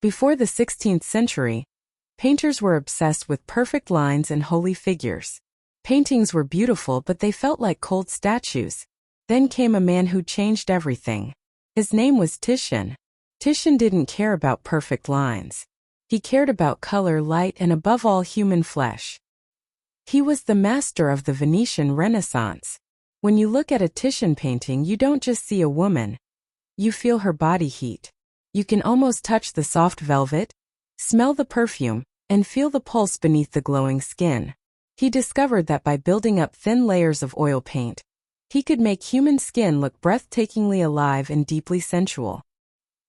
Before the 16th century, painters were obsessed with perfect lines and holy figures. Paintings were beautiful, but they felt like cold statues. Then came a man who changed everything. His name was Titian. Titian didn't care about perfect lines. He cared about color, light, and above all, human flesh. He was the master of the Venetian Renaissance. When you look at a Titian painting, you don't just see a woman. You feel her body heat. You can almost touch the soft velvet, smell the perfume, and feel the pulse beneath the glowing skin. He discovered that by building up thin layers of oil paint, he could make human skin look breathtakingly alive and deeply sensual.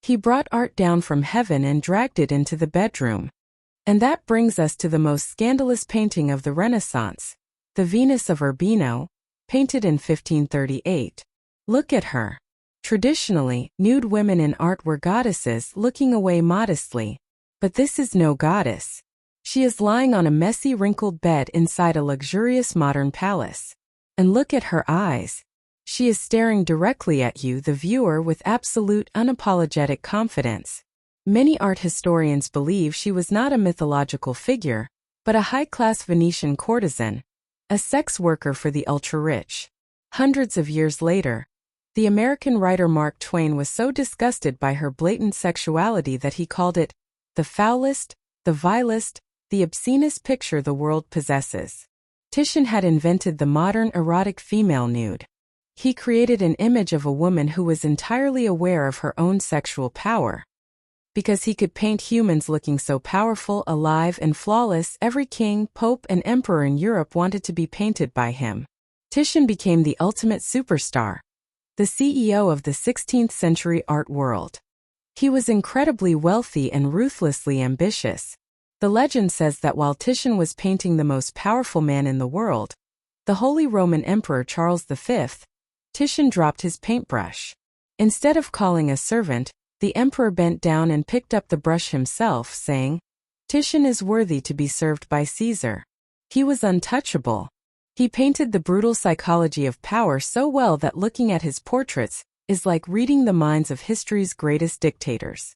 He brought art down from heaven and dragged it into the bedroom. And that brings us to the most scandalous painting of the Renaissance, the Venus of Urbino, painted in 1538. Look at her. Traditionally, nude women in art were goddesses looking away modestly, but this is no goddess. She is lying on a messy, wrinkled bed inside a luxurious modern palace. And look at her eyes. She is staring directly at you, the viewer, with absolute, unapologetic confidence. Many art historians believe she was not a mythological figure, but a high-class Venetian courtesan, a sex worker for the ultra-rich. Hundreds of years later, the American writer Mark Twain was so disgusted by her blatant sexuality that he called it the foulest, the vilest, the obscenest picture the world possesses. Titian had invented the modern erotic female nude. He created an image of a woman who was entirely aware of her own sexual power. Because he could paint humans looking so powerful, alive, and flawless, every king, pope, and emperor in Europe wanted to be painted by him. Titian became the ultimate superstar, the CEO of the 16th century art world. He was incredibly wealthy and ruthlessly ambitious. The legend says that while Titian was painting the most powerful man in the world, the Holy Roman Emperor Charles V, Titian dropped his paintbrush. Instead of calling a servant, the emperor bent down and picked up the brush himself, saying, "Titian is worthy to be served by Caesar." He was untouchable. He painted the brutal psychology of power so well that looking at his portraits is like reading the minds of history's greatest dictators.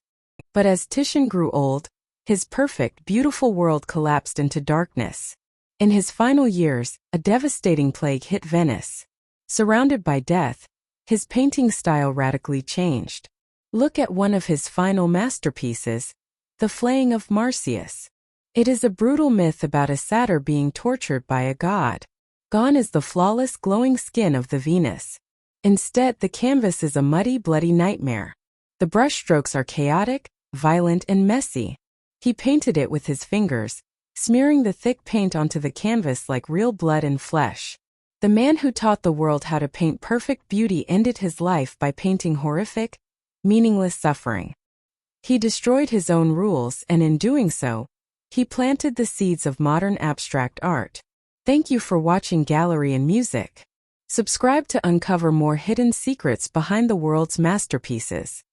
But as Titian grew old, his perfect, beautiful world collapsed into darkness. In his final years, a devastating plague hit Venice. Surrounded by death, his painting style radically changed. Look at one of his final masterpieces, the Flaying of Marsyas. It is a brutal myth about a satyr being tortured by a god. Gone is the flawless, glowing skin of the Venus. Instead, the canvas is a muddy, bloody nightmare. The brushstrokes are chaotic, violent, and messy. He painted it with his fingers, smearing the thick paint onto the canvas like real blood and flesh. The man who taught the world how to paint perfect beauty ended his life by painting horrific, meaningless suffering. He destroyed his own rules, and in doing so, he planted the seeds of modern abstract art. Thank you for watching Gallery&Music. Subscribe to uncover more hidden secrets behind the world's masterpieces.